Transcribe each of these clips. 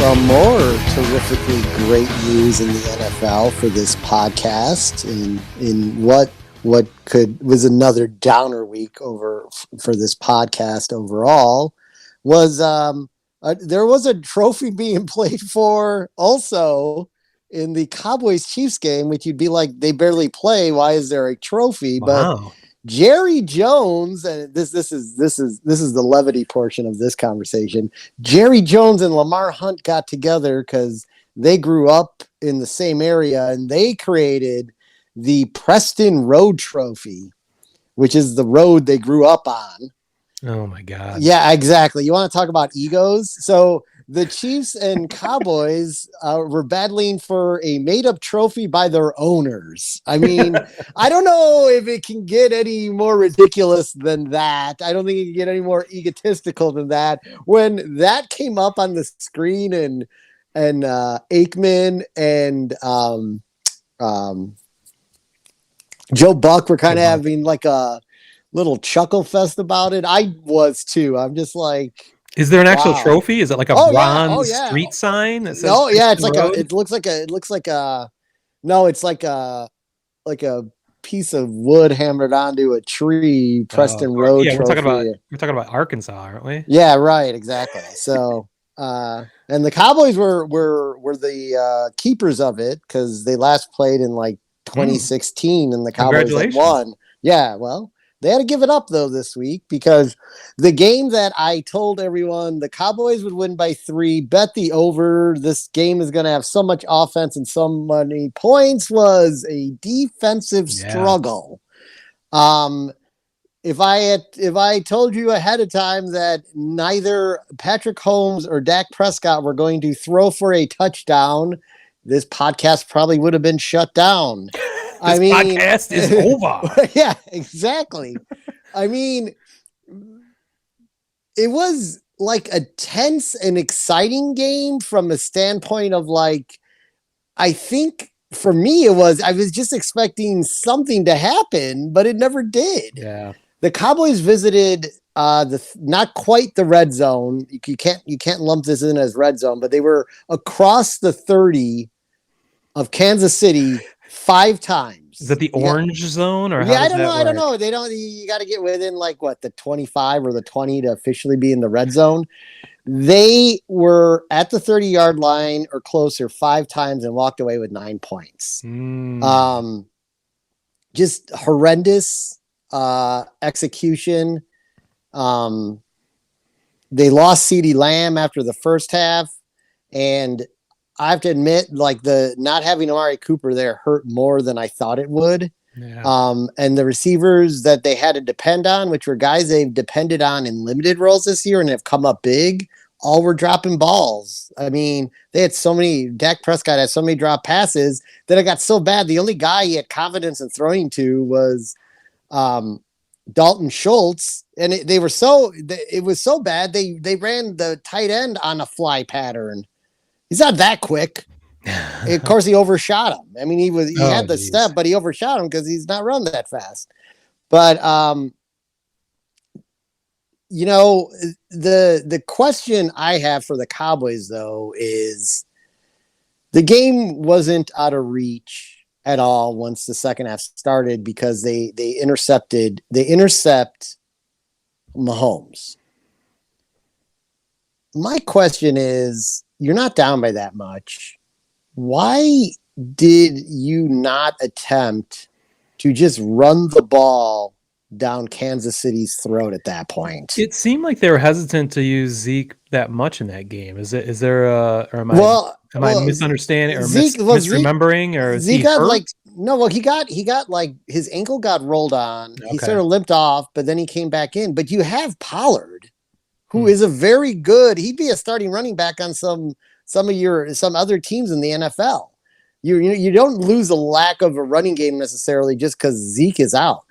some more terrifically great news in the NFL for this podcast, in what was another downer week for this podcast overall was there was a trophy being played for also in the Cowboys Chiefs game, which you'd be like, they barely play. Why is there a trophy? Wow. But Jerry Jones, and this is the levity portion of this conversation. Jerry Jones and Lamar Hunt got together because they grew up in the same area, and they created the Preston Road Trophy, which is the road they grew up on. Oh my God. Yeah, exactly. You want to talk about egos? So the Chiefs and Cowboys were battling for a made-up trophy by their owners. I mean, I don't know if it can get any more ridiculous than that. I don't think it can get any more egotistical than that. When that came up on the screen, and Aikman and Joe Buck were kind of having like a little chuckle fest about it. I was too. I'm just like, is there an actual trophy? Is it like a bronze street sign that says? No, yeah, it's like it looks like a piece of wood hammered onto a tree. Preston Road. Yeah, trophy. we're talking about Arkansas, aren't we? Yeah, right, exactly. So, and the Cowboys were the keepers of it because they last played in like 2016, and the Cowboys had won. Yeah, well, they had to give it up though this week because the game that I told everyone the Cowboys would win by 3, bet the over. This game is going to have so much offense and so many points was a defensive struggle. If I told you ahead of time that neither Patrick Mahomes or Dak Prescott were going to throw for a touchdown, this podcast probably would have been shut down. This podcast is over. Yeah, exactly. I mean, it was like a tense and exciting game from a standpoint of like, I think for me, I was just expecting something to happen, but it never did. Yeah. The Cowboys visited not quite the red zone. You can't lump this in as red zone, but they were across the 30 of Kansas City 5 times. Is that the orange zone or I don't know. They don't. You got to get within like the 25 or the 20 to officially be in the red zone. They were at the 30-yard line or closer 5 times and walked away with 9 points. Just horrendous execution. They lost CeeDee Lamb after the first half, and I have to admit, like, the not having Amari Cooper there hurt more than I thought it would. Yeah. And the receivers that they had to depend on, which were guys they've depended on in limited roles this year and have come up big, all were dropping balls. I mean, Dak Prescott had so many drop passes that it got so bad. The only guy he had confidence in throwing to was Dalton Schultz. And it was so bad. They ran the tight end on a fly pattern. He's not that quick. Of course, he overshot him. I mean, he had the step, but he overshot him because he's not run that fast. But the question I have for the Cowboys though is the game wasn't out of reach at all once the second half started because they intercept Mahomes. My question is, you're not down by that much. Why did you not attempt to just run the ball down Kansas City's throat at that point? It seemed like they were hesitant to use Zeke that much in that game. Is there or am I misunderstanding or misremembering, or Zeke got he got like his ankle got rolled on. Okay. He sort of limped off, but then he came back in. But you have Pollard, who is a very good. He'd be a starting running back on some other teams in the NFL. You don't lose a lack of a running game necessarily just because Zeke is out.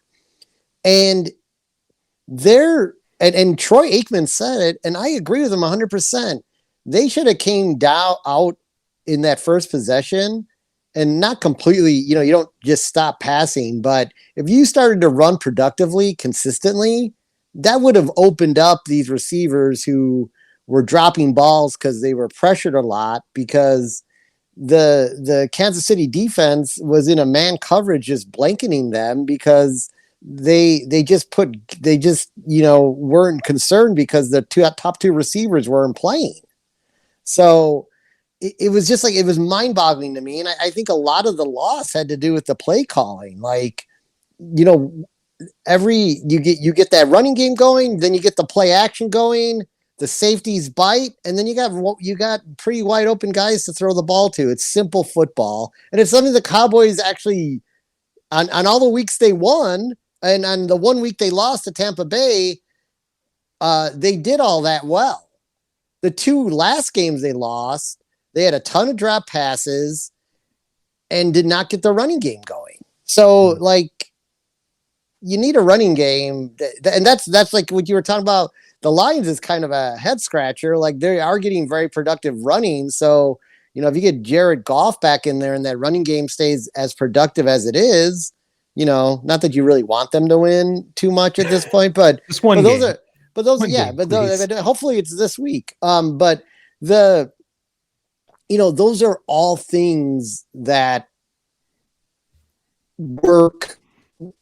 And and Troy Aikman said it, and I agree with him 100%. They should have came out in that first possession and not completely, you don't just stop passing, but if you started to run productively, consistently, that would have opened up these receivers who were dropping balls because they were pressured a lot because the Kansas City defense was in a man coverage just blanketing them because they just weren't concerned because the top two receivers weren't playing. So it was just like, it was mind boggling to me. And I think a lot of the loss had to do with the play calling. Like, you get that running game going, then you get the play action going, the safeties bite, and then you got pretty wide open guys to throw the ball to. It's simple football. And it's something the Cowboys actually, on all the weeks they won, and on the 1 week they lost to Tampa Bay, they did all that well. The 2 last games they lost, they had a ton of drop passes and did not get the running game going. So, like, you need a running game. And that's like what you were talking about. The Lions is kind of a head scratcher. Like, they are getting very productive running. So, if you get Jared Goff back in there and that running game stays as productive as it is, not that you really want them to win too much at this point, but just one game. Hopefully it's this week. But those are all things that work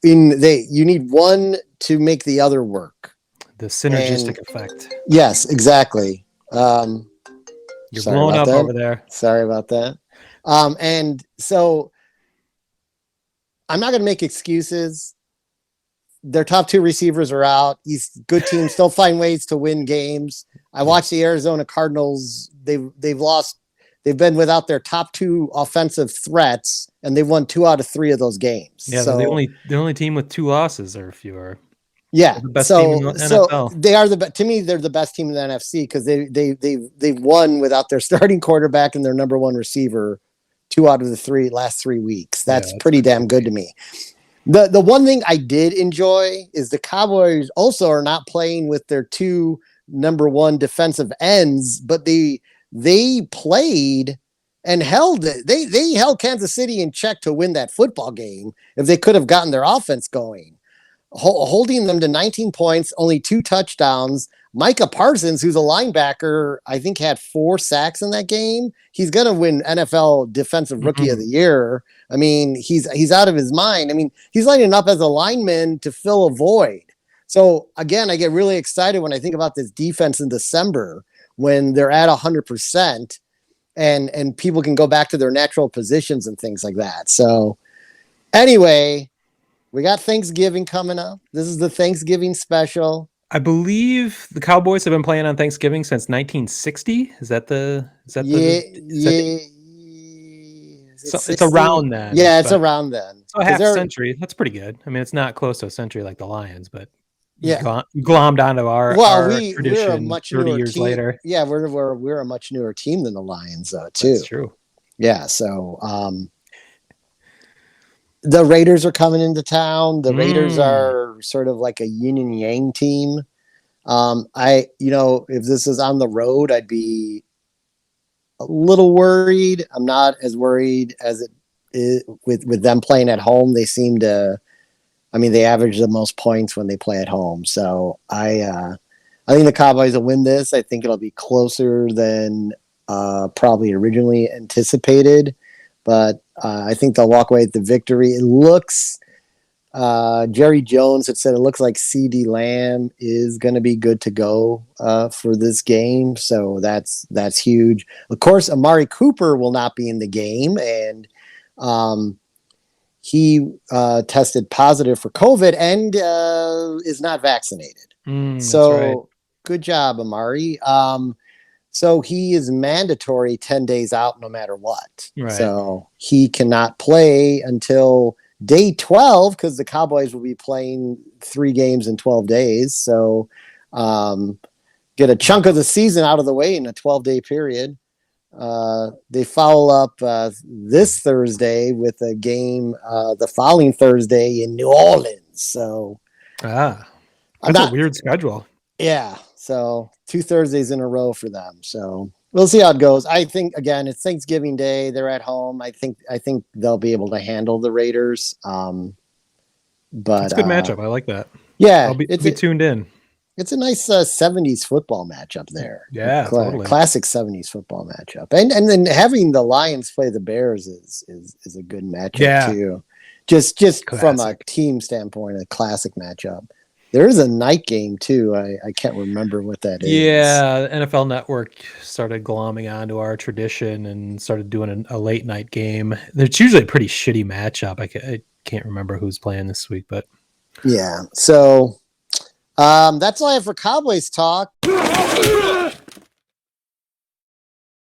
you need one to make the other work. The synergistic effect. Yes, exactly. You're blowing up over there. Sorry about that. And so I'm not going to make excuses. Their top 2 receivers are out. These good teams still find ways to win games. I watched the Arizona Cardinals. They've lost. They've been without their top 2 offensive threats, and they've won 2 out of 3 of those games. Yeah, so the only team with 2 losses or fewer. Yeah, the best team in the NFL. So they are to me, they're the best team in the NFC because they've won without their starting quarterback and their number 1 receiver 2 out of the last 3 weeks. That's pretty damn good to me. The one thing I did enjoy is the Cowboys also are not playing with their 2 number 1 defensive ends, but they played and held it. They held Kansas City in check to win that football game if they could have gotten their offense going. Holding them to 19 points, only 2 touchdowns. Micah Parsons, who's a linebacker, I think had 4 sacks in that game. He's going to win NFL Defensive Rookie of the Year. I mean, he's out of his mind. I mean, he's lining up as a lineman to fill a void. So again, I get really excited when I think about this defense in December when they're at 100% and people can go back to their natural positions and things like that. So anyway, we got Thanksgiving coming up. This is the Thanksgiving special. I believe the Cowboys have been playing on Thanksgiving since 1960. It's around then. Yeah, it's around then. So a half century. That's pretty good. I mean, it's not close to a century like the Lions, but glommed onto our tradition we're a much 30 newer years team. later. Yeah, we're a much newer team than the Lions, though, too. That's true. Yeah, so the Raiders are coming into town. The Raiders are sort of like a yin and yang team. If this is on the road, I'd be a little worried. I'm not as worried as it is with them playing at home. They seem to, they average the most points when they play at home. So I think the Cowboys will win this. I think it'll be closer than probably originally anticipated. But I think they'll walk away with the victory. It looks, Jerry Jones had said it looks like CeeDee Lamb is going to be good to go for this game. So that's huge. Of course, Amari Cooper will not be in the game. And he tested positive for COVID and is not vaccinated. So good job, Amari. So he is mandatory 10 days out no matter what. Right. So he cannot play until day 12 because the Cowboys will be playing 3 games in 12 days. So get a chunk of the season out of the way in a 12-day period. They follow up this Thursday with a game the following Thursday in New Orleans. So that's a weird schedule. Yeah. So 2 Thursdays in a row for them. So we'll see how it goes. I think again, it's Thanksgiving Day. They're at home. I think they'll be able to handle the Raiders. But it's a good matchup. I like that. Yeah, I'll be tuned in. It's a nice 70s football matchup there. Yeah, totally. Classic 70s football matchup. And then having the Lions play the Bears is a good matchup too. Just classic. From a team standpoint, a classic matchup. There is a night game too. I can't remember what that is. Yeah, NFL Network started glomming onto our tradition and started doing a late night game. It's usually a pretty shitty matchup. I can't remember who's playing this week, but yeah. So that's all I have for Cowboys talk.